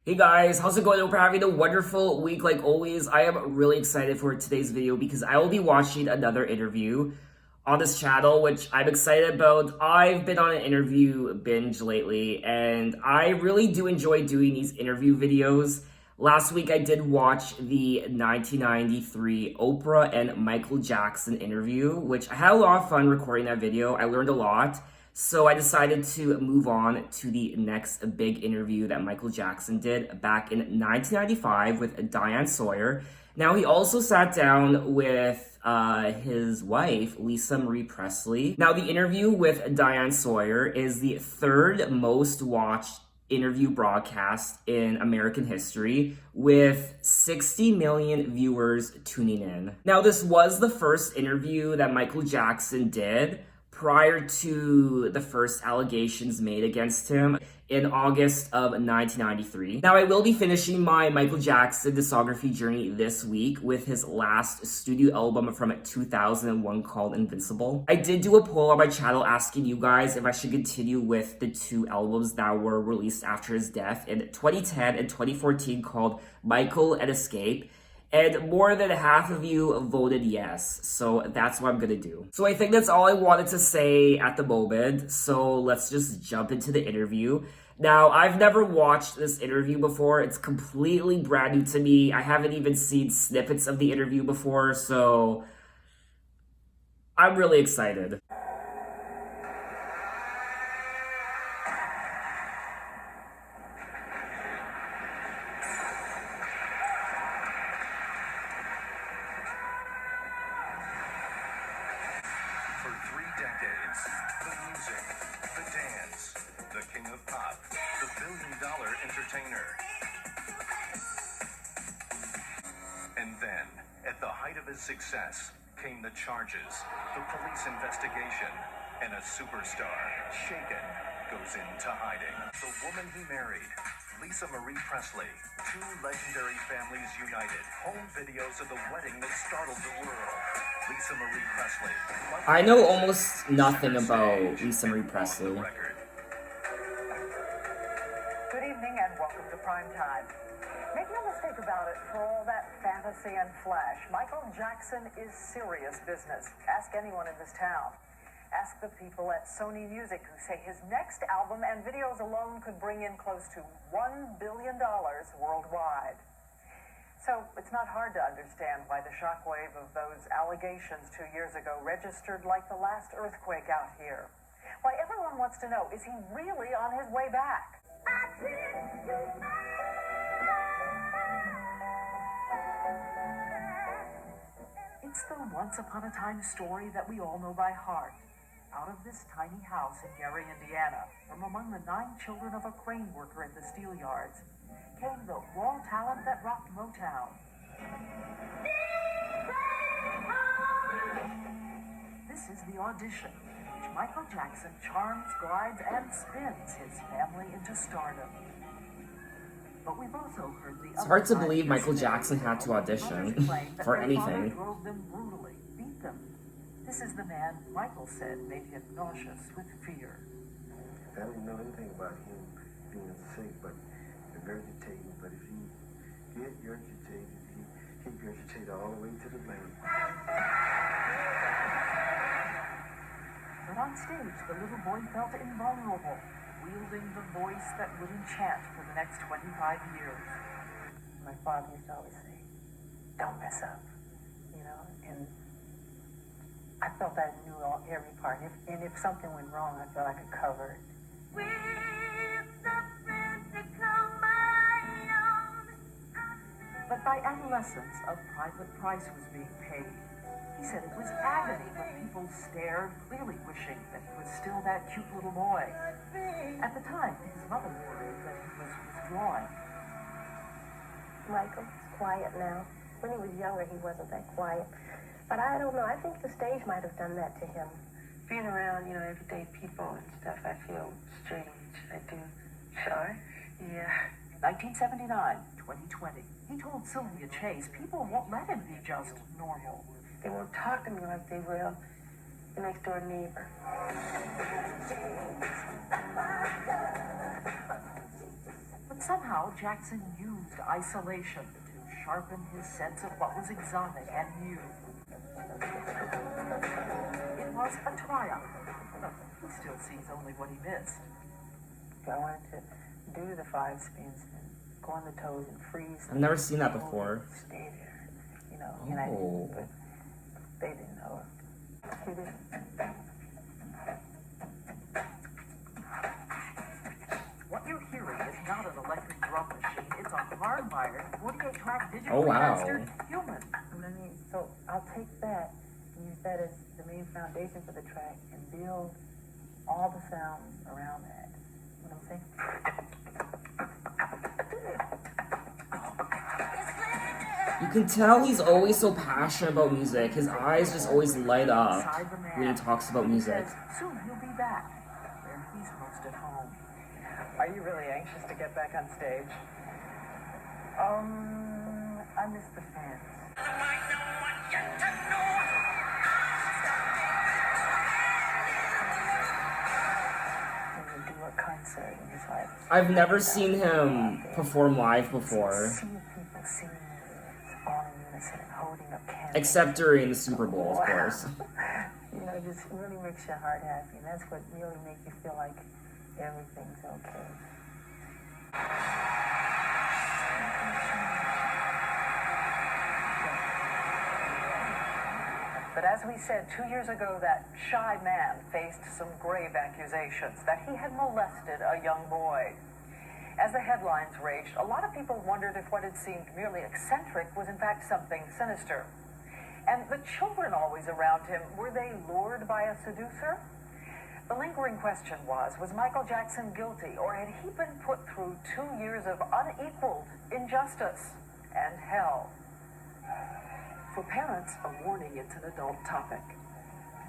Hey guys, how's it going? Hope you're having a wonderful week like always. I am really excited for today's video because I will be watching another interview on this channel, which I'm excited about. I've been on an interview binge lately, and I really do enjoy doing these interview videos. Last week I did watch the 1993 Oprah and Michael Jackson interview, which I had a lot of fun recording that video. I learned a lot. So I decided to move on to the next big interview that Michael Jackson did back in 1995 with Diane Sawyer. Now, he also sat down with his wife, Lisa Marie Presley. Now, the interview with Diane Sawyer is the third most watched interview broadcast in American history, with 60 million viewers tuning in. Now, this was the first interview that Michael Jackson did prior to the first allegations made against him in August of 1993. Now, I will be finishing my Michael Jackson discography journey this week with his last studio album from 2001 called Invincible. I did do a poll on my channel asking you guys if I should continue with the two albums that were released after his death in 2010 and 2014 called Michael and Escape. And more than half of you voted yes, so that's what I'm gonna do. So I think that's all I wanted to say at the moment, so let's just jump into the interview. Now, I've never watched this interview before. It's completely brand new to me. I haven't even seen snippets of the interview before, so I'm really excited. For 3 decades, the music, the dance, the king of pop, the billion-dollar entertainer. And then, at the height of his success, came the charges, the police investigation, and a superstar, shaken, goes into hiding. The woman he married, Lisa Marie Presley, two legendary families united. Home videos of the wedding that startled the world. Lisa Marie Presley. I know almost nothing about Lisa Marie Presley. Good evening and welcome to Prime Time. Make no mistake about it, for all that fantasy and flash, Michael Jackson is serious business. Ask anyone in this town. Ask the people at Sony Music who say his next album and videos alone could bring in close to $1 billion worldwide. So it's not hard to understand why the shockwave of those allegations 2 years ago registered like the last earthquake out here. Why everyone wants to know, is he really on his way back? It's the once upon a time story that we all know by heart. Out of this tiny house in Gary, Indiana, from among the 9 children of a crane worker at the steel yards, came the raw talent that rocked Motown. This is the audition, in which Michael Jackson charms, glides, and spins his family into stardom. But we've also heard the It's hard to believe Michael Jackson had to audition for anything. Drove them brutally, beat them. This is the man Michael said made him nauseous with fear. I don't know anything about him being sick, but regurgitating. But if he get regurgitated, he regurgitated all the way to the bank. But on stage, the little boy felt invulnerable, wielding the voice that would enchant for the next 25 years. My father used to always say, "Don't mess up," and I felt I knew every part. And if something went wrong, I felt I could cover it. But by adolescence, a private price was being paid. He said it was agony when people stared, clearly wishing that he was still that cute little boy. At the time, his mother worried that he was withdrawing. Michael's quiet now. When he was younger, he wasn't that quiet. But I don't know. I think the stage might have done that to him. Being around, everyday people and stuff, I feel strange. I do. Shy? Yeah. 1979, 2020. He told Sylvia Chase people won't let him be just normal. They won't talk to me like they will the next door neighbor. But somehow Jackson used isolation to sharpen his sense of what was exotic and new. It was a triumph. He still sees only what he missed. I wanted to do the 5 spins and go on the toes and freeze. I've never seen that before. Stay there, you know. And I Oh. didn't, but they didn't know. He didn't. What you're hearing is not an electric drum machine. It's a hardwired 48-track digital Oh, wow. mastered human. And I mean, so I'll take that and use that as the main foundation for the track and build all the sounds around that. You know what I'm saying? You can tell he's always so passionate about music. His eyes just always light up when he talks about music. Soon he'll be back where he's most at home. Are you really anxious to get back on stage? I miss the fans. When you do a concert and it's like, I've never seen him perform live before, see people singing all in unison and holding up candles. except during the Super Bowl, of course. You know, it just really makes your heart happy, and that's what really makes you feel like everything's okay. But as we said 2 years ago, that shy man faced some grave accusations that he had molested a young boy. As the headlines raged, a lot of people wondered if what had seemed merely eccentric was in fact something sinister. And the children always around him, were they lured by a seducer? The lingering question was Michael Jackson guilty, or had he been put through 2 years of unequaled injustice and hell? For parents, a warning, it's an adult topic.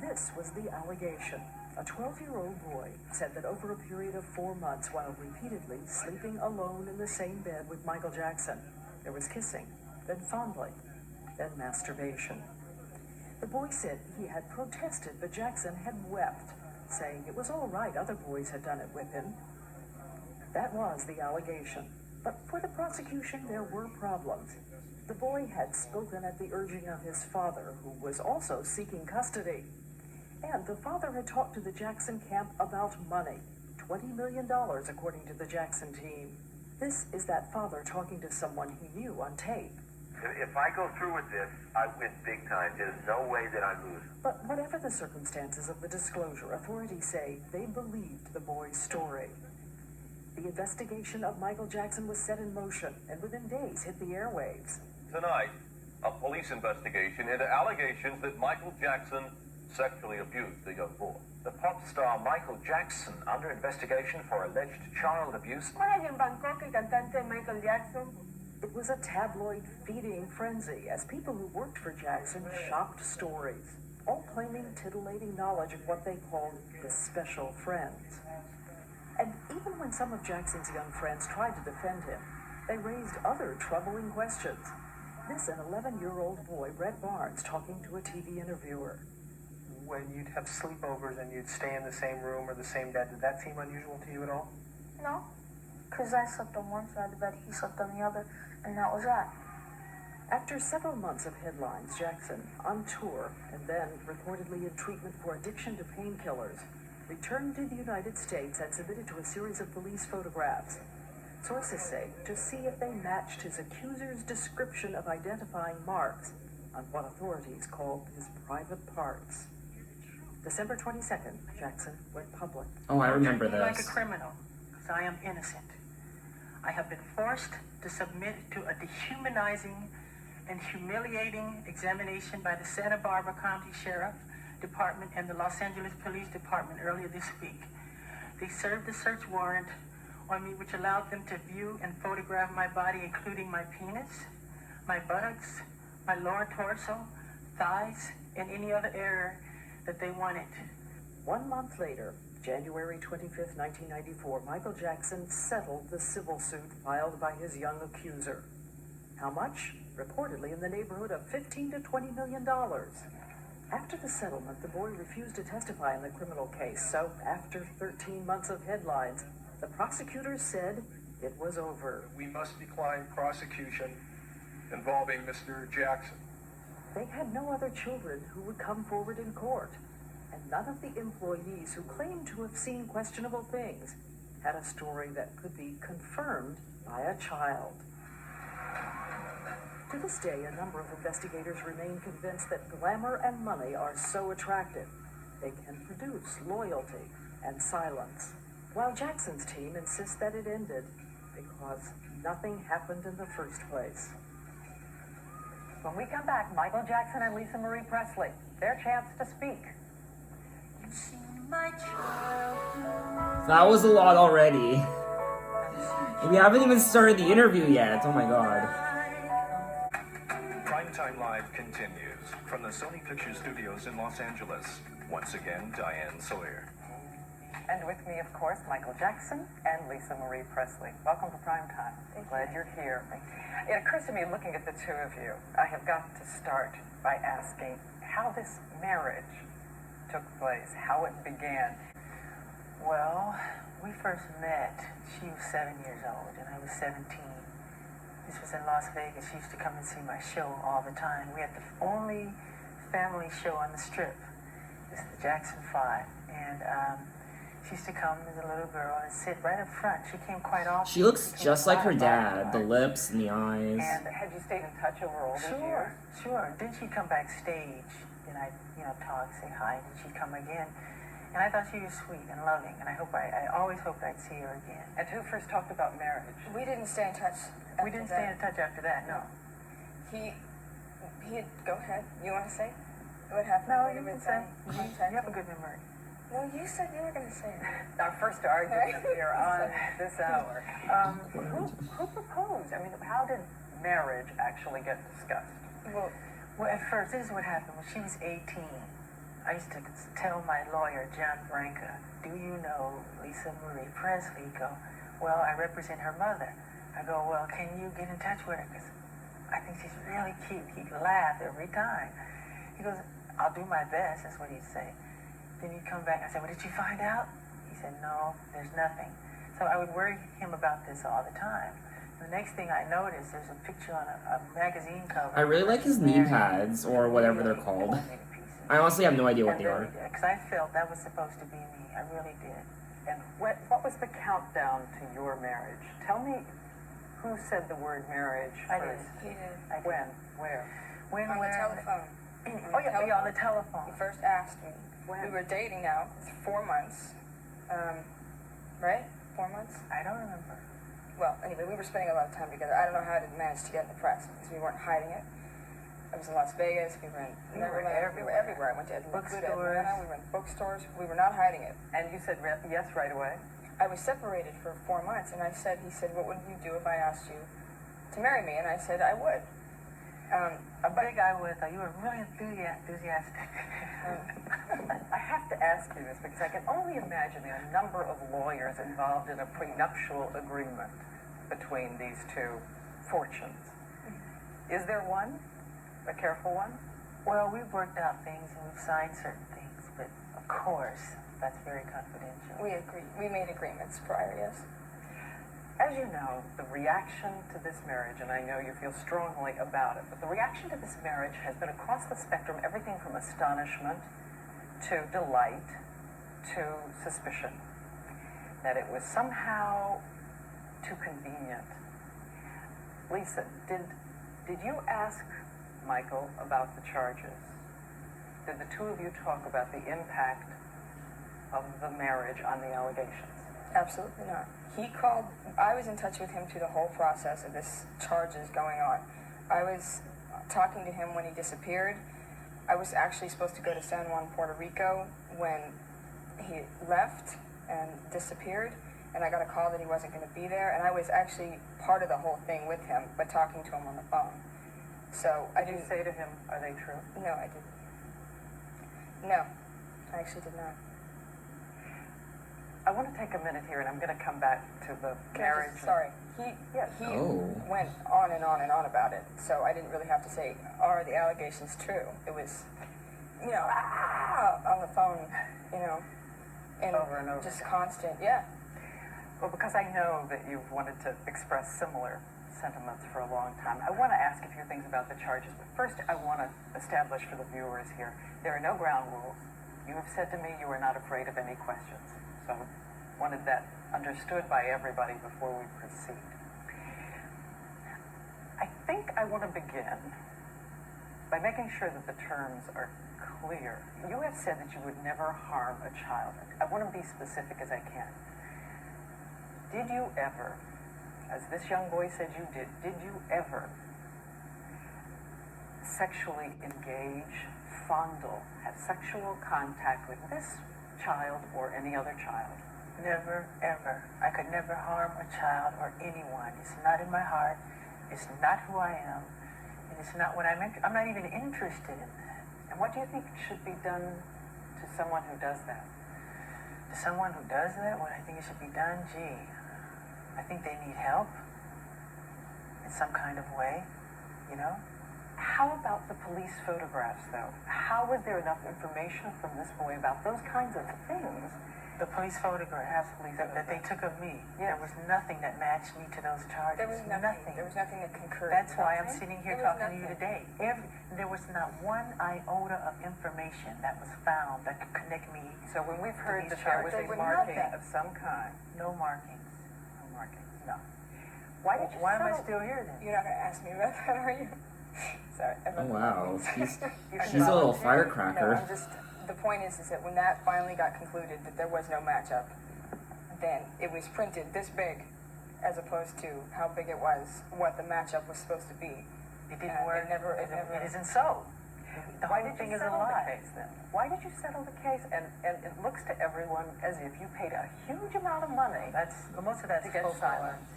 This was the allegation. A 12-year-old boy said that over a period of 4 months, while repeatedly sleeping alone in the same bed with Michael Jackson, there was kissing, then fondling, then masturbation. The boy said he had protested, but Jackson had wept, saying it was all right, other boys had done it with him. That was the allegation. But for the prosecution, there were problems. The boy had spoken at the urging of his father, who was also seeking custody. And the father had talked to the Jackson camp about money, $20 million, according to the Jackson team. This is that father talking to someone he knew on tape. If I go through with this, I win big time. There's no way that I lose. But whatever the circumstances of the disclosure, authorities say they believed the boy's story. The investigation of Michael Jackson was set in motion and within days hit the airwaves. Tonight, a police investigation into allegations that Michael Jackson sexually abused the young boy. The pop star Michael Jackson under investigation for alleged child abuse. En Bangkok, el cantante Michael Jackson. It was a tabloid feeding frenzy as people who worked for Jackson shopped stories, all claiming titillating knowledge of what they called his special friends. And even when some of Jackson's young friends tried to defend him, they raised other troubling questions. This an 11-year-old boy, Brett Barnes, talking to a TV interviewer. When you'd have sleepovers and you'd stay in the same room or the same bed, did that seem unusual to you at all? No, because I slept on one side of the bed, he slept on the other, and that was that. After several months of headlines, Jackson, on tour and then reportedly in treatment for addiction to painkillers, returned to the United States and submitted to a series of police photographs. Sources say to see if they matched his accuser's description of identifying marks on what authorities called his private parts. December 22nd, Jackson went public. Oh, I remember Treat me like a this. criminal, because I am innocent. I have been forced to submit to a dehumanizing and humiliating examination by the Santa Barbara County Sheriff Department and the Los Angeles Police Department earlier this week. They served a search warrant on me which allowed them to view and photograph my body, including my penis, my buttocks, my lower torso, thighs, and any other area that they wanted. 1 month later, January 25th, 1994, Michael Jackson settled the civil suit filed by his young accuser. How much? Reportedly in the neighborhood of $15 to $20 million. After the settlement, the boy refused to testify in the criminal case, so after 13 months of headlines, the prosecutors said It was over. We must decline prosecution involving Mr. Jackson. They had no other children who would come forward in court, and none of the employees who claimed to have seen questionable things had a story that could be confirmed by a child. To this day, a number of investigators remain convinced that glamour and money are so attractive they can produce loyalty and silence, while Jackson's team insists that it ended because nothing happened in the first place. When we come back, Michael Jackson and Lisa Marie Presley, their chance to speak. That was a lot already. We haven't even started the interview yet. Oh my god. Primetime Live continues from the Sony Pictures Studios in Los Angeles. Once again, Diane Sawyer. And with me, of course, Michael Jackson and Lisa Marie Presley. Welcome to Primetime. Glad you're here. It occurs to me, looking at the two of you, I have got to start by asking how this marriage took place, how it began. Well, we first met, she was 7 years old and I was 17. This was in Las Vegas. She used to come and see my show all the time. We had the only family show on the Strip. It was the Jackson 5. And she used to come as a little girl and sit right up front. She came quite often. She looks just like her dad. The lips and the eyes. And had you stayed in touch over all those years? Sure. Then she'd come backstage and I'd, talk, say hi, and she'd come again. And I thought she was sweet and loving, and I always hoped I'd see her again. And who first talked about marriage? We didn't stay in touch. We didn't stay in touch after that, no. He had, go ahead. You want to say what happened? No, you can say. You have a good memory. No, you said you were going to say it. Our first argument here on this hour. Who proposed? I mean, how did marriage actually get discussed? Well, at first, this is what happened. When she was 18, I used to tell my lawyer, John Branca, do you know Lisa Marie Presley? He'd go, well, I represent her mother. I go, well, can you get in touch with her? Because I think she's really cute. He'd laugh every time. He goes, I'll do my best. That's what he'd say. Then he'd come back. I said, well, did you find out? He said, no, there's nothing. So I would worry him about this all the time. The next thing I noticed, there's a picture on a magazine cover. I really like his knee pads, or whatever they're called. I honestly have no idea what they are. Because I felt that was supposed to be me. I really did. And what was the countdown to your marriage? Tell me who said the word marriage first. I did. He did. When? Where? When? On the telephone. On the telephone. He first asked me. When? We were dating now. It's 4 months. Right? 4 months? I don't remember. Well, anyway, we were spending a lot of time together. I don't know how I did manage to get in the press because we weren't hiding it. I was in Las Vegas. We were everywhere. I went to bookstores. We were in bookstores. We were not hiding it. And you said yes right away? I was separated for 4 months, and he said, what would you do if I asked you to marry me? And I said, I would. A big I would. You were really enthusiastic. I have to ask you this because I can only imagine the number of lawyers involved in a prenuptial agreement between these two fortunes. Is there one? A careful one? Well, we've worked out things and we've signed certain things, but of course, that's very confidential. We made agreements prior, yes. As you know, the reaction to this marriage, and I know you feel strongly about it, but the reaction to this marriage has been across the spectrum, everything from astonishment to delight to suspicion, that it was somehow too convenient. Lisa, did you ask Michael about the charges? Did the two of you talk about the impact of the marriage on the allegations? Absolutely not. He called, I was in touch with him through the whole process of this charges going on. I was talking to him when he disappeared. I was actually supposed to go to San Juan, Puerto Rico when he left and disappeared, and I got a call that he wasn't going to be there, and I was actually part of the whole thing with him, but talking to him on the phone. So I didn't say to him, are they true? No, I didn't. No, I actually did not. I want to take a minute here, and I'm going to come back to the marriage. He went on and on and on about it, so I didn't really have to say, are the allegations true? It was, on the phone, and over and over. Just constant, yeah. Well, because I know that you've wanted to express similar sentiments for a long time, I want to ask a few things about the charges. But first, I want to establish for the viewers here, there are no ground rules. You have said to me you are not afraid of any questions. So I wanted that understood by everybody before we proceed. I think I want to begin by making sure that the terms are clear. You have said that you would never harm a child. I want to be specific as I can. Did you ever, as this young boy said you did you ever sexually engage, fondle, have sexual contact with this child or any other child? Never, ever. I could never harm a child or anyone. It's not in my heart. It's not who I am. And it's not what I'm not even interested in that. And what do you think should be done to someone who does that? To someone who does that, what I think it should be done, gee, I think they need help in some kind of way, you know? How about the police photographs, though? How was there enough information from this boy about those kinds of things? The police photographs that they took of me, yes. There was nothing that matched me to those charges. There was nothing. There was nothing that concurred. That's why I'm sitting here There was talking to you nothing. today. There was not one iota of information that was found that could connect me. So when we've heard these that there was charges. a There were marking nothing. of some kind, No markings. no marking. No. Why did you Why am I settle- still here then? You're not going to ask me about that, are you? Sorry. Oh wow, she's You she's a little volunteered? No, firecracker. I'm just, the point is that when that finally got concluded that there was no matchup, then it was printed this big as opposed to how big it was, what the matchup was supposed to be. It didn't work. It isn't so. The Why whole did thing you is a settle the lie. case then? Why did you settle the case? And it looks to everyone as if you paid a huge amount of money. Most of that's To get folklore. silence.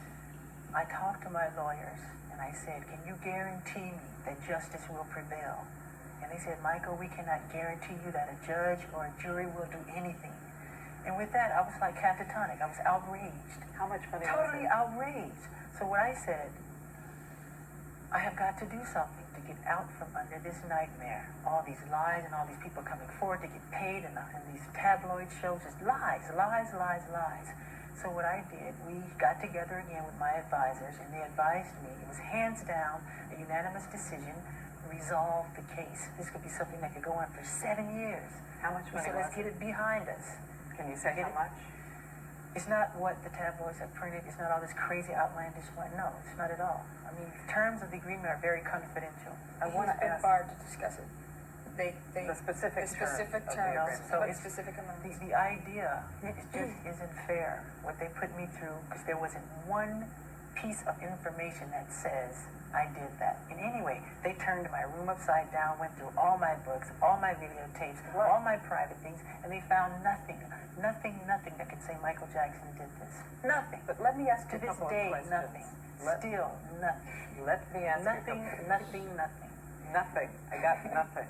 I talked to my lawyers and I said, can you guarantee me that justice will prevail? And they said, Michael, we cannot guarantee you that a judge or a jury will do anything. And with that, I was like catatonic. I was outraged. How much money Totally was it? outraged. So what I said, I have got to do something to get out from under this nightmare. All these lies and all these people coming forward to get paid and these tabloid shows, just lies, lies, lies, lies. So what I did, we got together again with my advisors and they advised me, it was hands down, a unanimous decision, resolve the case. This could be something that could go on for 7 years. How much We money said, was let's get it behind us. Can you say how much? It's not what the tabloids have printed. It's not all this crazy outlandish one. No, it's not at all. I mean, the terms of the agreement are very confidential. I want to He's been ask barred to discuss it. the specific terms terms. of the So what it's specific amounts. the idea, it just isn't fair what they put me through because there wasn't one piece of information that says I did that. In any way, they turned my room upside down, went through all my books, all my videotapes, all my private things, and they found nothing that could say Michael Jackson did this. Nothing. But let me ask To you a this couple day, of questions. nothing. Still nothing. Let me ask Nothing, you nothing. Nothing. I got nothing.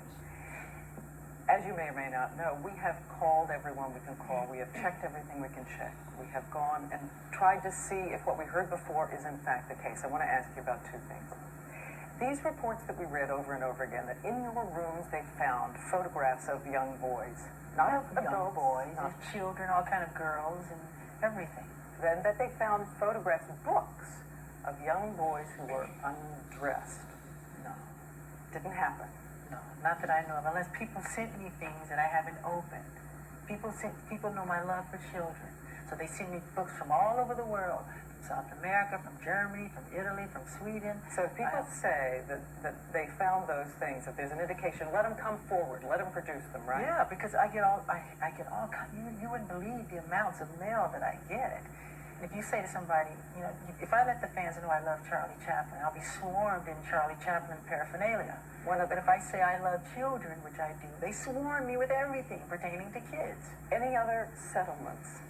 As you may or may not know, we have called everyone we can call. We have checked everything we can check. We have gone and tried to see if what we heard before is in fact the case. I want to ask you about two things. These reports that we read over and over again, that in your rooms they found photographs of young boys, not of Young adults, boys, not and children, all kind of girls, and everything. then that they found photographs, books of young boys who were undressed. No, didn't happen. No, not that I know of, unless people sent me things that I haven't opened. People know my love for children, so they send me books from all over the world, from South America, from Germany, from Italy, from Sweden. So if people say that they found those things, if there's an indication, let them come forward, let them produce them, right? Yeah, because I get all you wouldn't believe the amounts of mail that I get. If you say to somebody, you know, if I let the fans know I love Charlie Chaplin, I'll be swarmed in Charlie Chaplin paraphernalia. But if I say I love children, which I do, they swarm me with everything pertaining to kids. Any other settlements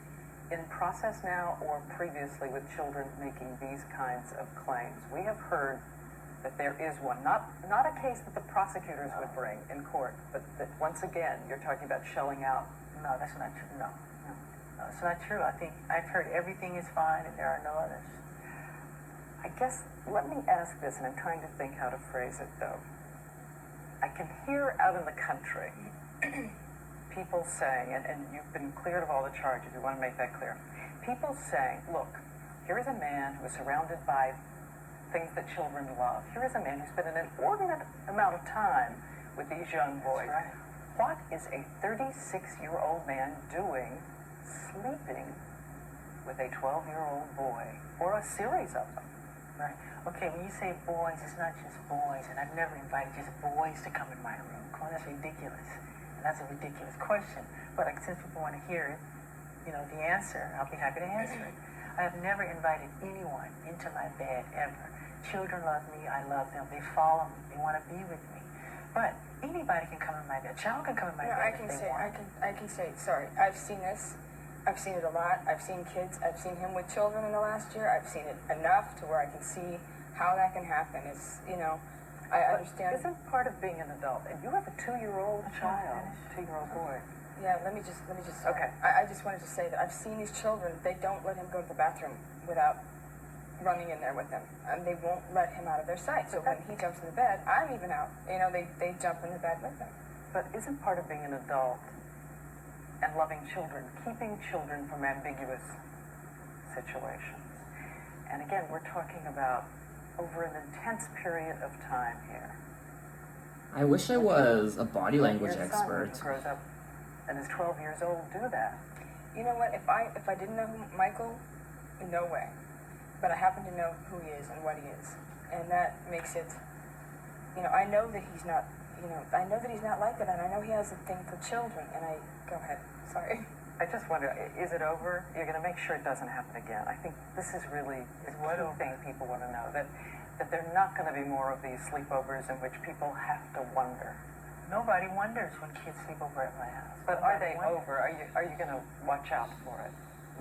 in process now or previously with children making these kinds of claims? We have heard that there is one, not a case that the prosecutors would bring in court, but that once again you're talking about shelling out. No, that's not true. No, it's not true. I think I've heard everything is fine and there are no others. I guess, let me ask this, and I'm trying to think how to phrase it though. I can hear out in the country people saying, and you've been cleared of all the charges, we want to make that clear. people saying, look, here is a man who is surrounded by things that children love. Here is a man who spent an inordinate amount of time with these young boys. Right. What is a 36-year-old man doing sleeping with a 12-year-old boy, or a series of them? Right. Okay, when you say boys, it's not just boys, and I've never invited just boys to come in my room. Come on, that's ridiculous. And that's a ridiculous question. But since people want to hear it, the answer, I'll be happy to answer it. I have never invited anyone into my bed, ever. Children love me, I love them, they follow me, they want to be with me. But anybody can come in my bed. A child can come in my bed if they want. I can say, sorry, I've seen this. I've seen it a lot. I've seen kids. I've seen him with children in the last year. I've seen it enough to where I can see how that can happen. It's, I understand. Isn't part of being an adult, and you have a 2-year-old child, 2-year-old boy. Yeah, let me just. Okay. I just wanted to say that I've seen these children. They don't let him go to the bathroom without running in there with them, and they won't let him out of their sight. So when he jumps in the bed, I'm even out. They jump in the bed with him. But isn't part of being an adult and loving children, keeping children from ambiguous situations? And again, we're talking about over an intense period of time here. I wish I was a body language Your son, expert. who grows up and is 12 years old, do that. You know what? If I didn't know Michael, no way. But I happen to know who he is and what he is, and that makes it. I know that he's not. I know that he's not like that, and I know he has a thing for children. And go ahead. Sorry. I just wonder, is it over? You're going to make sure it doesn't happen again. I think this is really the key thing people want to know, that there are not going to be more of these sleepovers in which people have to wonder. Nobody wonders when kids sleep over at my house. But are they over? Are you going to watch out for it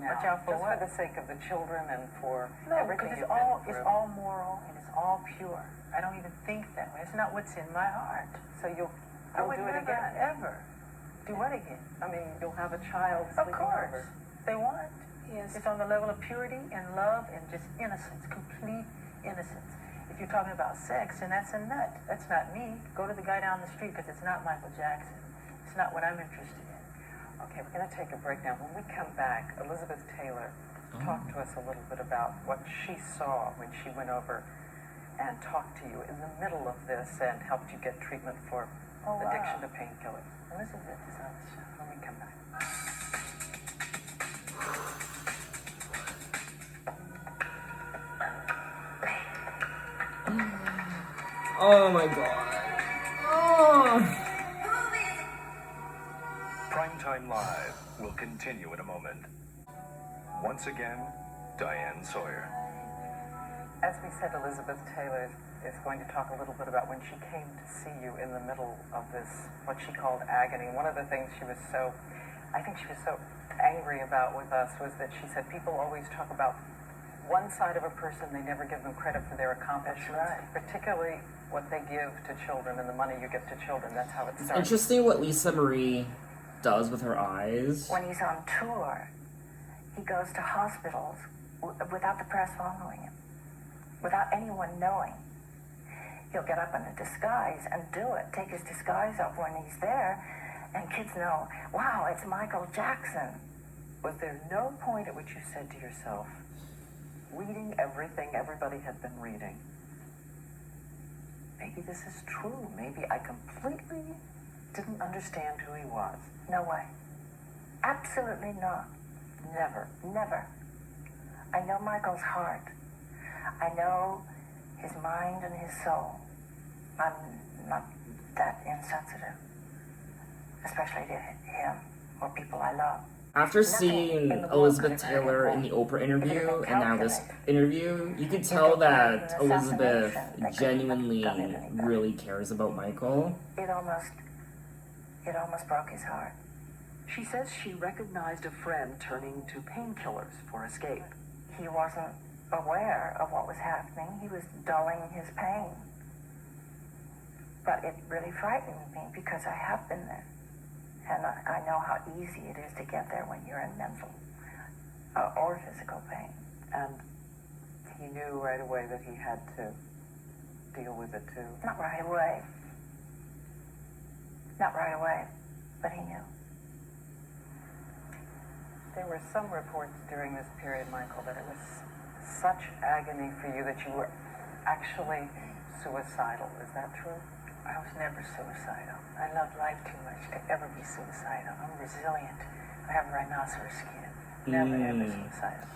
now? Watch out for just what? for the sake of the children and for No, everything because you've been it's through? all moral and it's all pure. I don't even think that way. It's not what's in my heart. So you'll I would do it never, again? ever do what again? I mean, you'll have a child Of sleeping course. over. They want. Yes. It's on the level of purity and love and just innocence, complete innocence. If you're talking about sex, then that's a nut. That's not me. Go to the guy down the street because it's not Michael Jackson. It's not what I'm interested in. Okay, we're going to take a break now. When we come back, Elizabeth Taylor talked to us a little bit about what she saw when she went over and talked to you in the middle of this and helped you get treatment for addiction to painkillers. Elizabeth is on the show. When we come back. Oh my god. Oh. Primetime Live will continue in a moment. Once again, Diane Sawyer. As we said, Elizabeth Taylor is going to talk a little bit about when she came to see you in the middle of this, what she called agony. One of the things I think she was so angry about with us was that she said people always talk about one side of a person, they never give them credit for their accomplishments, particularly what they give to children and the money you give to children. That's how it starts. Interesting what Lisa Marie does with her eyes. When he's on tour, he goes to hospitals without the press following him, without anyone knowing. He'll get up in a disguise and do it, take his disguise off when he's there, and kids know, wow, it's Michael Jackson. Was there no point at which you said to yourself, reading everything everybody had been reading, maybe this is true, maybe I completely didn't understand who he was? No way. Absolutely not. Never. Never. I know Michael's heart. I know his mind and his soul. I'm not that insensitive, especially to him or people I love. After seeing Elizabeth Taylor in the Oprah interview and now this interview, you could tell that Elizabeth genuinely really cares about Michael. It almost broke his heart. She says she recognized a friend turning to painkillers for escape. He wasn't aware of what was happening. He was dulling his pain. But it really frightened me because I have been there. And I know how easy it is to get there when you're in mental or physical pain. And he knew right away that he had to deal with it too. Not right away. Not right away, but he knew. There were some reports during this period, Michael, that it was such agony for you that you were actually suicidal. Is that true? I was never suicidal. I love life too much to ever be suicidal. I'm resilient. I have rhinoceros skin. Never ever suicidal.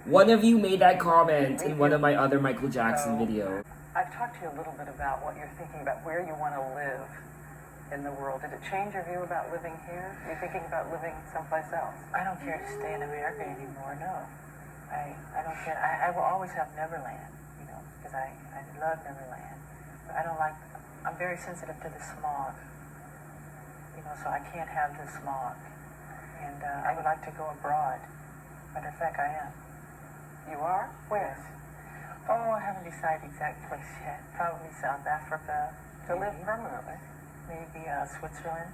One of you made that comment in one of my other Michael Jackson videos. I've talked to you a little bit about what you're thinking about, where you want to live in the world. Did it change your view about living here? You're thinking about living someplace else? I don't care to stay in America anymore, no. I don't care. I will always have Neverland, you know, because I love Neverland. But I don't like, I'm very sensitive to the smog, you know, so I can't have the smog. And I would like to go abroad. Matter of fact, I am. You are? Where? Oh, I haven't decided exact place yet. Probably South Africa. To live permanently. Maybe Switzerland.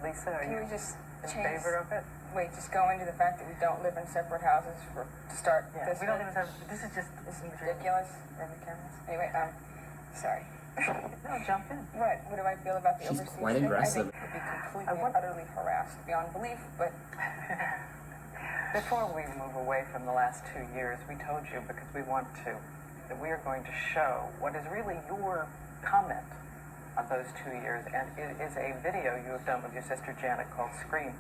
Lisa, are you just in favor of it? Wait, just go into the fact that we don't live in separate houses to start Yeah, this. we don't live in separate. This is just This is ridiculous. Anyway, sorry. No, jump in. What do I feel about the She's overseas quite thing? aggressive. I think it would be completely and utterly harassed beyond belief, but Before we move away from the last 2 years, we told you, because we want to, that we are going to show what is really your comment on those 2 years. And it is a video you have done with your sister Janet called Scream.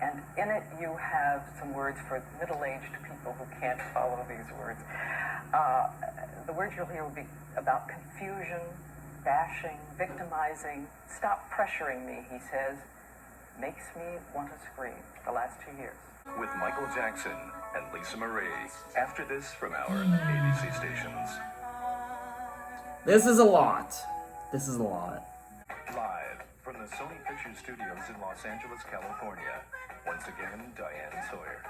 And in it you have some words for middle-aged people who can't follow these words. The words you'll hear will be about confusion, bashing, victimizing. Stop pressuring me, he says. Makes me want to scream. The last 2 years. With Michael Jackson and Lisa Marie. After this from our ABC stations. This is a lot. This is a lot. Live from the Sony Pictures Studios in Los Angeles, California. Once again, Diane Sawyer.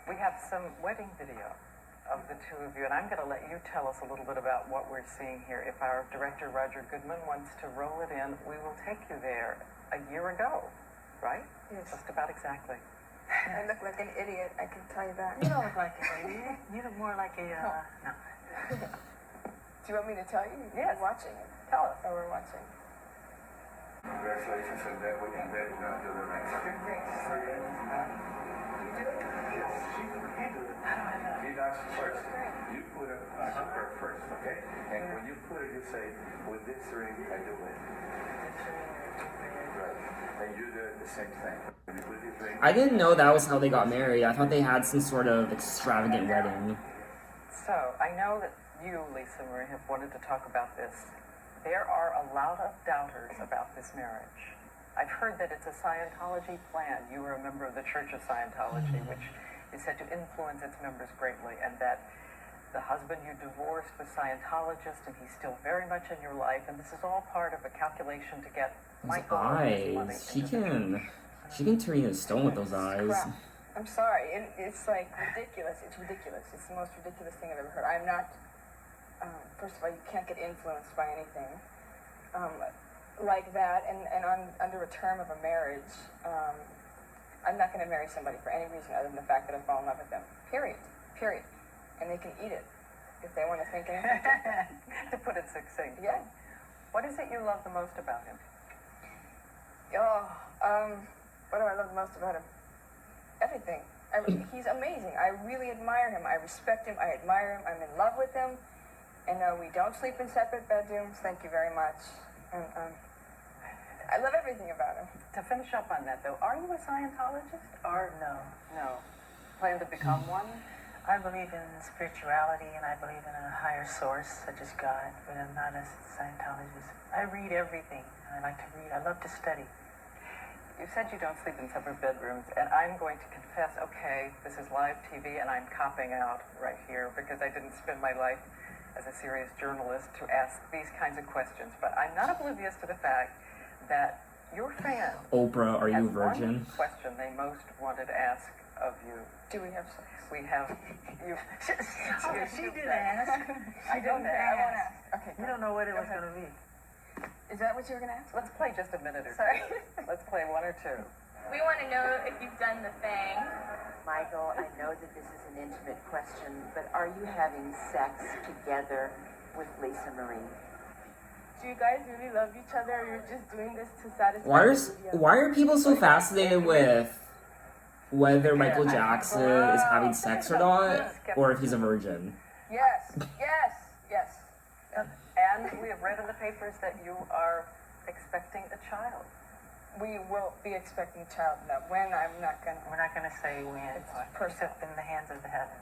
We have some wedding video of the two of you, and I'm going to let you tell us a little bit about what we're seeing here. If our director, Roger Goodman, wants to roll it in, we will take you there a year ago, right? Yes. Just about exactly. I look like an idiot, I can tell you that. You don't look like an idiot. You look more like a, no. Do you want me to tell you? Yes. We're watching it. Tell us. Oh, we're watching. Congratulations on that. We can bet we're going to do the next one. Yes, he knocks first. You put it on her first, okay? And when you put it, you say, with this ring, I do it. Right. And you do the same thing. When you put this ring, I didn't know that was how they got married. I thought they had some sort of extravagant wedding. So, I know that you, Lisa Marie, have wanted to talk about this. There are a lot of doubters about this marriage. I've heard that it's a Scientology plan. You were a member of the Church of Scientology, which is said to influence its members greatly, and that the husband you divorced was Scientologist, and he's still very much in your life, and this is all part of a calculation to get Those Michael money. eyes. She can turn into stone with those eyes. Crap. I'm sorry. It's like ridiculous. It's ridiculous. It's the most ridiculous thing I've ever heard. I'm not. First of all, you can't get influenced by anything like that, and under a term of a marriage. I'm not going to marry somebody for any reason other than the fact that I fall in love with them. Period. And they can eat it if they want to think anything. To put it succinctly. Yeah. What is it you love the most about him? What do I love most about him? Everything. He's amazing. I really admire him. I respect him. I admire him. I'm in love with him. And no, we don't sleep in separate bedrooms. Thank you very much. And I love everything about him. To finish up on that, though, are you a Scientologist? Or no. Plan to become one? I believe in spirituality, and I believe in a higher source, such as God, but I'm not a Scientologist. I read everything. I like to read. I love to study. You said you don't sleep in separate bedrooms, and I'm going to confess, okay, this is live TV, and I'm copping out right here, because I didn't spend my life as a serious journalist to ask these kinds of questions. But I'm not oblivious to the fact that your fans Oprah, are you a had virgin? one question they most wanted to ask of you. Do we have sex? We have you. She did ask. I didn't won't ask. Okay. You don't know what it was going to be. Is that what you were going to ask? Let's play just a minute or two. Sorry. Let's play one or two. We want to know if you've done the thing. Michael, I know that this is an intimate question, but are you having sex together with Lisa Marie? Do you guys really love each other, or you're just doing this to satisfy Why are the media? why are people so fascinated with whether Michael Jackson is having sex or not, or if he's a virgin? Yes, yes, yes. And we have read in the papers that you are expecting a child. We will be expecting a child. Now, when, We're not going to say when. It's personal. Except in the hands of the heavens.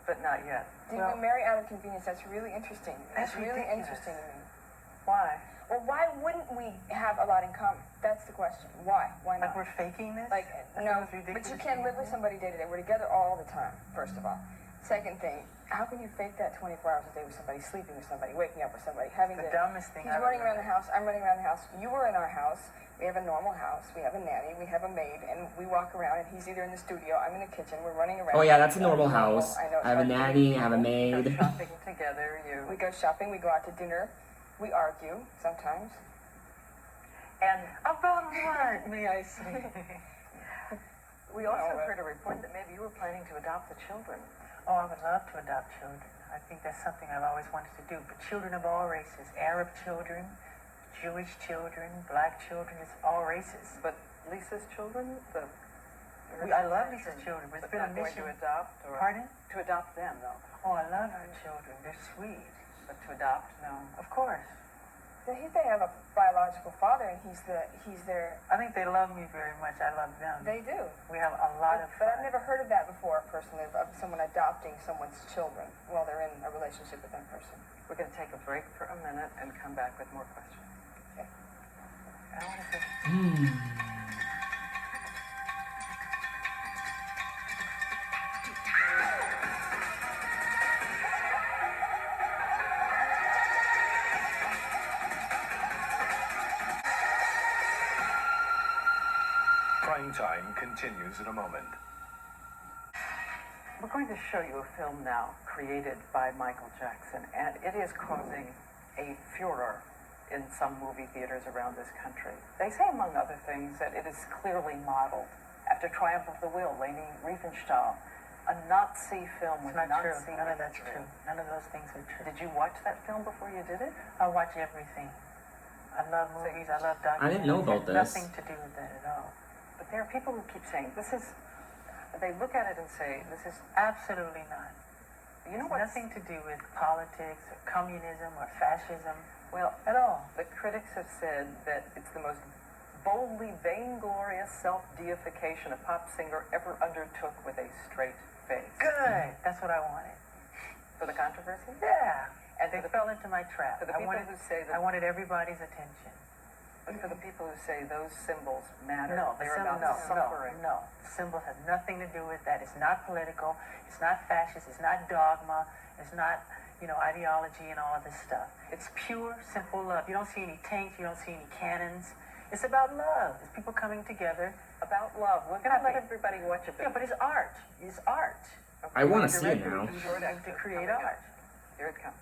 But not yet. Did we marry out of convenience? That's really interesting. That's really ridiculous. interesting to me. Why? Well, why wouldn't we have a lot in common? That's the question. Why? Why not? Like we're faking this? Like, no, That sounds ridiculous. but you can't live with somebody day to day. We're together all the time, first of all. Second thing, how can you fake that 24 hours a day with somebody, sleeping with somebody, waking up with somebody, having The to... dumbest thing He's I've running ever around the house, I'm running around the house. You were in our house. We have a normal house. We have a nanny. We have a maid. And we walk around, and he's either in the studio, I'm in the kitchen. We're running around. Oh yeah, that's a normal house. I know. I have a nanny, I have a Go maid. shopping together. We go shopping. We go out to dinner. We argue sometimes. And about what, may I say? We also No, heard a report that maybe you were planning to adopt the children. Oh, I would love to adopt children. I think that's something I've always wanted to do. But children of all races, Arab children, Jewish children, black children, it's all races. But Lisa's children, I love Lisa's children, but it's been a not going mission. to adopt? Or Pardon? To adopt them, though. Oh, I love her children. They're sweet. But to adopt, no. Of course. They have a biological father, and he's their... I think they love me very much. I love them. They do. We have a lot of But fun. I've never heard of that before, personally, of someone adopting someone's children while they're in a relationship with that person. We're going to take a break for a minute and come back with more questions. Okay. I want to Prime Time continues in a moment. We're going to show you a film now created by Michael Jackson, and it is causing a furor in some movie theaters around this country. They say, among other things, that it is clearly modeled after Triumph of the Will, Leni Riefenstahl, a Nazi film with It's not true. Nazi None of that's imagery. true. None of those things are true. Did you watch that film before you did it? I watch everything. I love movies. I love documentaries. I didn't know about It has this. nothing to do with that at all. But there are people who keep saying, they look at it and say, this is, Absolutely not. you know It's what? nothing to do with politics or communism or fascism Well, at all. the critics have said that it's the most boldly vainglorious self-deification a pop singer ever undertook with a straight face. Good. That's what I wanted. For the controversy? Yeah. And They for the, fell into my trap. for the I people wanted, who say I that, wanted everybody's attention. for the people who say those symbols matter, No, they're symbol, about suffering. no. Symbols have nothing to do with that. It's not political. It's not fascist. It's not dogma. It's not, ideology and all of this stuff. It's pure, simple love. You don't see any tanks. You don't see any cannons. It's about love. It's people coming together. About love. We're going to let everybody watch a bit. Yeah, but it's art. It's art. I want to You're see it ready? now. Be sure To create coming up. art. Here it comes.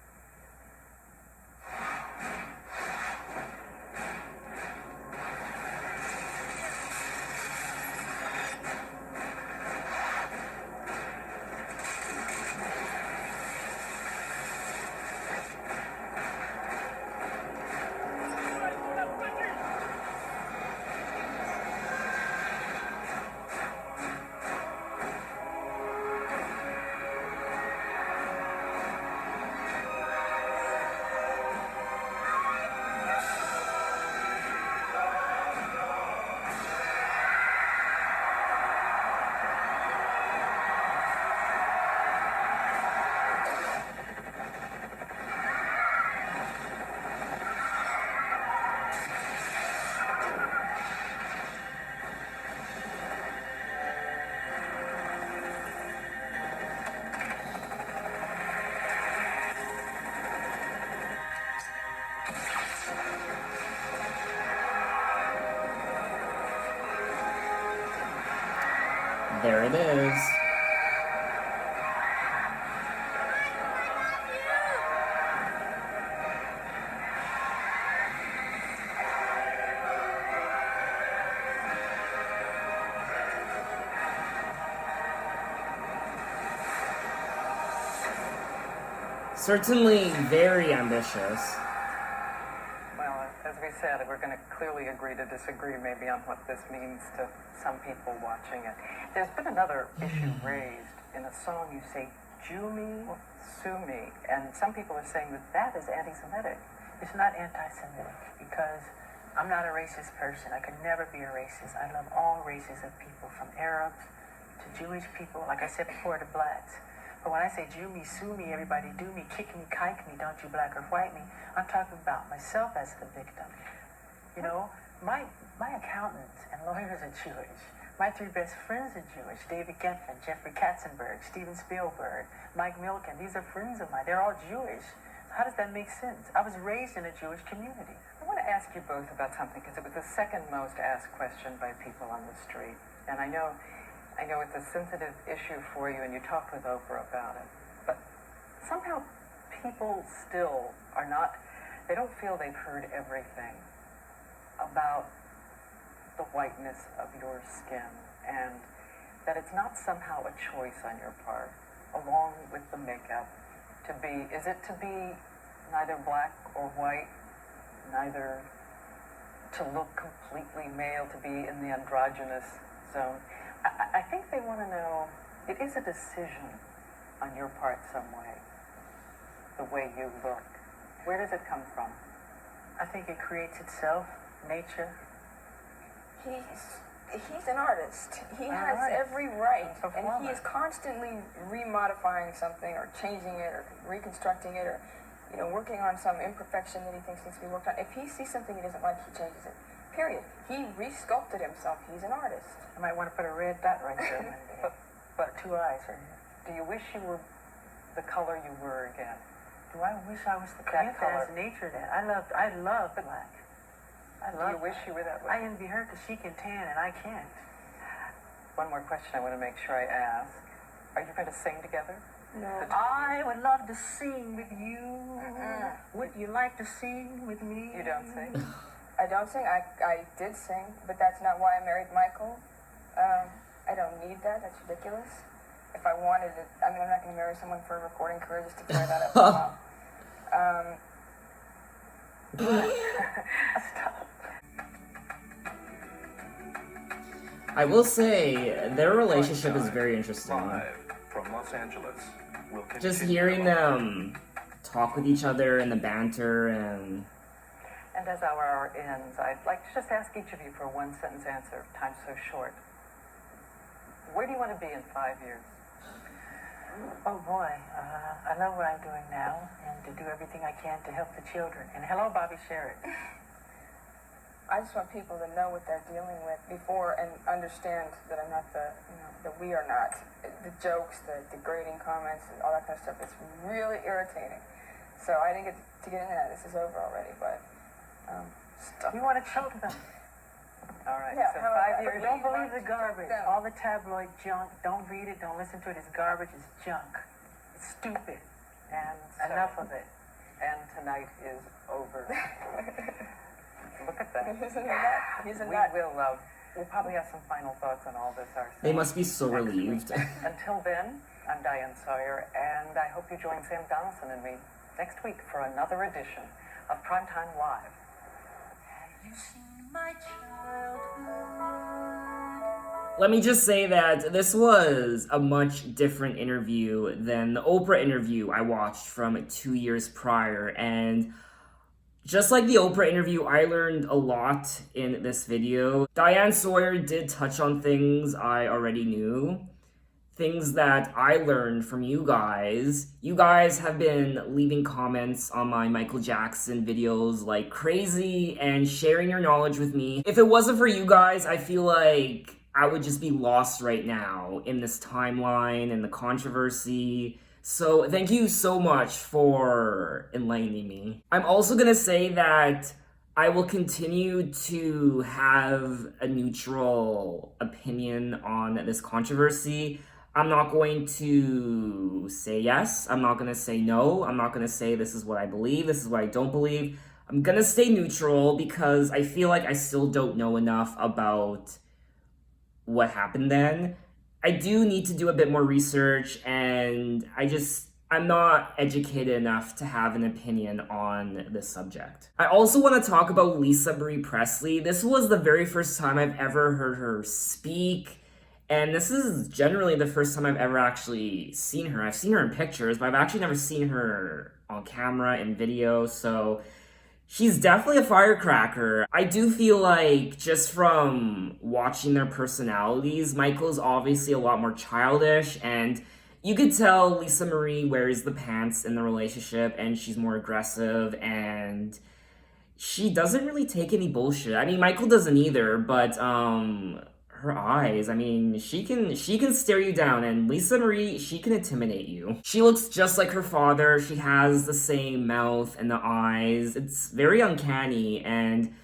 There it is. Certainly very ambitious. said, we're going to clearly agree to disagree maybe on what this means to some people watching it. There's been another issue raised. In a song you say, Jew me, sue me, and some people are saying that that is anti-Semitic. It's not anti-Semitic because I'm not a racist person. I could never be a racist. I love all races of people, from Arabs to Jewish people, like I said before, to blacks. But when I say Jew me, sue me, everybody do me, kick me, kike me, don't you black or white me, I'm talking about myself as the victim. You know, my accountants and lawyers are Jewish. My three best friends are Jewish. David Geffen, Jeffrey Katzenberg, Steven Spielberg, Mike Milken. These are friends of mine. They're all Jewish. How does that make sense? I was raised in a Jewish community. I want to ask you both about something, because it was the second most asked question by people on the street. And I know it's a sensitive issue for you, and you talked with Oprah about it. But somehow people still are not, they don't feel they've heard everything about the whiteness of your skin, and that it's not somehow a choice on your part, along with the makeup, to be, is it to be neither black or white, neither to look completely male, to be in the androgynous zone? I think they want to know, it is a decision on your part some way, the way you look. Where does it come from? I think it creates itself, nature. He's an artist. He has every right, and he is constantly remodifying something or changing it or reconstructing it or, you know, working on some imperfection that he thinks needs to be worked on. If he sees something he doesn't like, he changes it. Period. He re-sculpted himself. He's an artist. I might want to put a red dot right there one day. But 2 eyes right here. Do you wish you were the color you were again? Do I wish I was the That color? As nature that. I love black. Do you wish you were that way? I envy her because she can tan and I can't. One more question I want to make sure I ask. Are you going to sing together? No. I would love to sing with you. Would you like to sing with me? You don't sing? I don't sing. I did sing, but that's not why I married Michael. I don't need that. That's ridiculous. If I wanted it, I mean, I'm not going to marry someone for a recording career just to clear that up as well. Stop. I will say, their relationship is very interesting. Live from Los Angeles. We'll Just hearing them talk with each other and the banter and... And as our hour ends, I'd like to just ask each of you for a one-sentence answer. Time's so short. Where do you want to be in 5 years? Oh boy, I love what I'm doing now, and to do everything I can to help the children. And hello, Bobby Sherritt. I just want people to know what they're dealing with before and understand that I'm not the, you know, that we are not. The jokes, the degrading comments, and all that kind of stuff, it's really irritating. So I didn't get to get into that. This is over already, but We want to choke them. All right, Yeah, so how about 5 that? years. Don't believe the garbage. them. All the tabloid junk. Don't read it. Don't listen to it. It's garbage. It's junk. It's stupid. And Enough of it. And tonight is over. Look at that. He's a We nut. will, we'll probably have some final thoughts on all this ourselves. They must be so relieved. Until then, I'm Diane Sawyer, and I hope you join Sam Donaldson and me next week for another edition of Primetime Live. Have you seen my childhood? Let me just say that this was a much different interview than the Oprah interview I watched from 2 years prior, and just like the Oprah interview, I learned a lot in this video. Diane Sawyer did touch on things I already knew, things that I learned from you guys. You guys have been leaving comments on my Michael Jackson videos like crazy and sharing your knowledge with me. If it wasn't for you guys, I feel like I would just be lost right now in this timeline and the controversy. So thank you so much for enlightening me. I'm also gonna say that I will continue to have a neutral opinion on this controversy. I'm not going to say yes. I'm not gonna say no. I'm not gonna say this is what I believe, this is what I don't believe. I'm gonna stay neutral because I feel like I still don't know enough about what happened then. I do need to do a bit more research, and I'm not educated enough to have an opinion on this subject. I also want to talk about Lisa Marie Presley. This was the very first time I've ever heard her speak. And this is generally the first time I've ever actually seen her. I've seen her in pictures, but I've actually never seen her on camera in video. So she's definitely a firecracker. I do feel like just from watching their personalities, Michael's obviously a lot more childish, and you could tell Lisa Marie wears the pants in the relationship and she's more aggressive and she doesn't really take any bullshit. I mean, Michael doesn't either, but her eyes, I mean, she can stare you down, and Lisa Marie, she can intimidate you. She looks just like her father. She has the same mouth and the eyes. It's very uncanny, and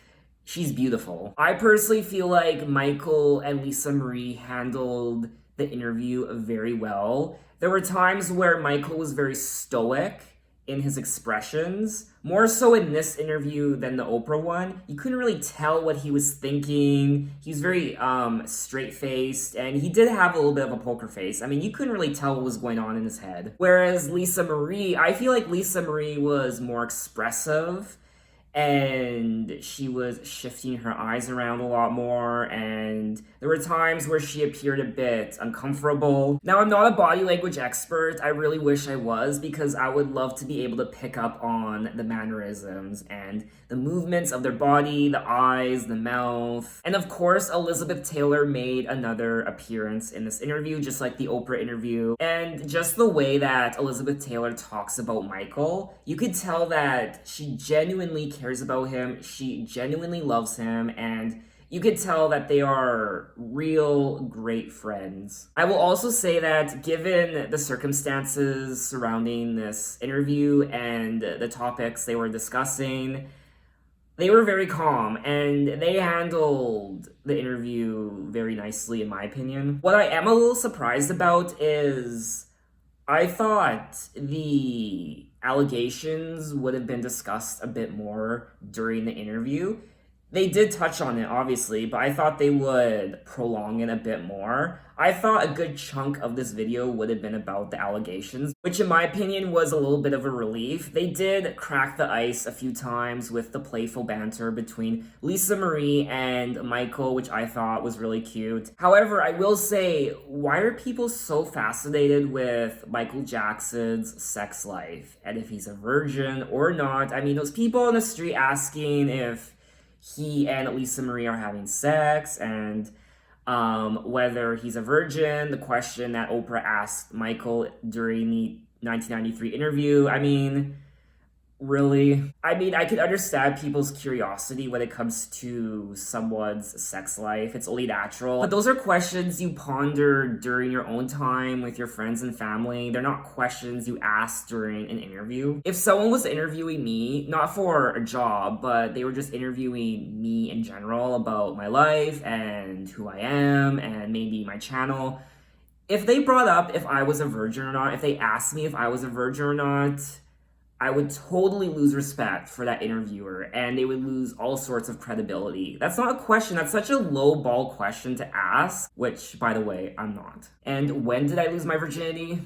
she's beautiful. I personally feel like Michael and Lisa Marie handled the interview very well. There were times where Michael was very stoic in his expressions, more so in this interview than the Oprah one. You couldn't really tell what he was thinking. He was very straight-faced, and he did have a little bit of a poker face. I mean, you couldn't really tell what was going on in his head. Whereas Lisa Marie, I feel like Lisa Marie was more expressive, and she was shifting her eyes around a lot more, and there were times where she appeared a bit uncomfortable. Now, I'm not a body language expert. I really wish I was, because I would love to be able to pick up on the mannerisms and the movements of their body, the eyes, the mouth. And of course, Elizabeth Taylor made another appearance in this interview, just like the Oprah interview. And just the way that Elizabeth Taylor talks about Michael, you could tell that she genuinely cares about him, she genuinely loves him, and you could tell that they are real great friends. I will also say that given the circumstances surrounding this interview and the topics they were discussing, they were very calm and they handled the interview very nicely, in my opinion. What I am a little surprised about is I thought the allegations would have been discussed a bit more during the interview. They did touch on it, obviously, but I thought they would prolong it a bit more. I thought a good chunk of this video would have been about the allegations, which in my opinion was a little bit of a relief. They did crack the ice a few times with the playful banter between Lisa Marie and Michael, which I thought was really cute. However, I will say, why are people so fascinated with Michael Jackson's sex life and if he's a virgin or not? I mean, those people on the street asking if he and Lisa Marie are having sex, and whether he's a virgin, the question that Oprah asked Michael during the 1993 interview. I mean, really? I mean, I could understand people's curiosity when it comes to someone's sex life. It's only natural. But those are questions you ponder during your own time with your friends and family. They're not questions you ask during an interview. If someone was interviewing me, not for a job, but they were just interviewing me in general about my life and who I am and maybe my channel, if they brought up if I was a virgin or not, if they asked me if I was a virgin or not, I would totally lose respect for that interviewer, and they would lose all sorts of credibility. That's not a question. That's such a low ball question to ask, which, by the way, I'm not. And when did I lose my virginity?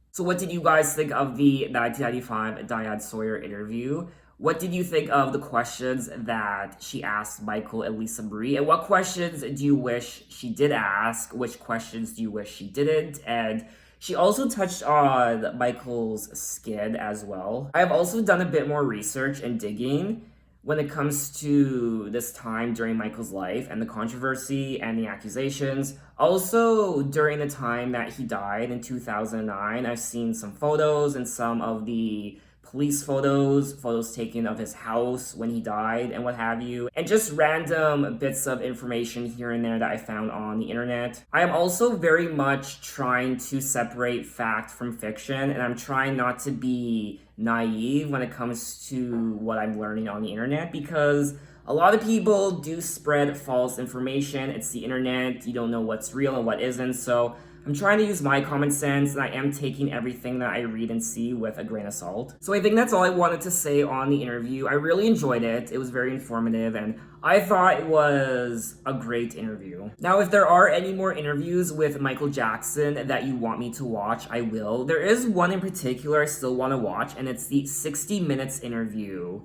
So what did you guys think of the 1995 Diane Sawyer interview? What did you think of the questions that she asked Michael and Lisa Marie? And what questions do you wish she did ask? Which questions do you wish she didn't? And she also touched on Michael's skin as well. I have also done a bit more research and digging when it comes to this time during Michael's life and the controversy and the accusations. Also, during the time that he died in 2009, I've seen some photos and some of the police photos taken of his house when he died and what have you, and just random bits of information here and there that I found on the internet. I am also very much trying to separate fact from fiction, and I'm trying not to be naive when it comes to what I'm learning on the internet, because a lot of people do spread false information. It's the internet, you don't know what's real and what isn't, so I'm trying to use my common sense, and I am taking everything that I read and see with a grain of salt. So I think that's all I wanted to say on the interview. I really enjoyed it. It was very informative, and I thought it was a great interview. Now, if there are any more interviews with Michael Jackson that you want me to watch, I will. There is one in particular I still want to watch, and it's the 60 Minutes interview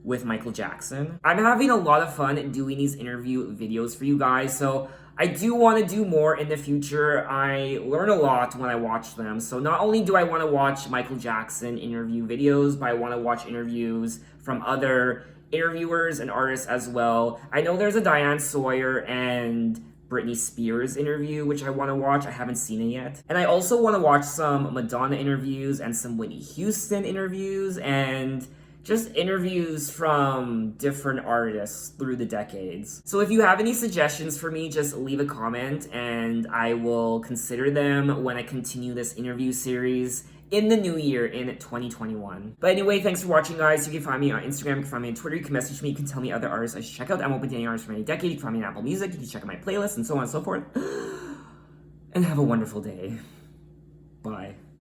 with Michael Jackson. I'm having a lot of fun doing these interview videos for you guys, so I do want to do more in the future. I learn a lot when I watch them. So not only do I want to watch Michael Jackson interview videos, but I want to watch interviews from other interviewers and artists as well. I know there's a Diane Sawyer and Britney Spears interview, which I want to watch. I haven't seen it yet. And I also want to watch some Madonna interviews and some Whitney Houston interviews and just interviews from different artists through the decades. So if you have any suggestions for me, just leave a comment and I will consider them when I continue this interview series in the new year in 2021. But anyway, thanks for watching, guys. You can find me on Instagram, you can find me on Twitter, you can message me, you can tell me other artists I should check out. I'm open to any artists from any decade. You can find me on Apple Music, you can check out my playlist and so on and so forth. And have a wonderful day. Bye.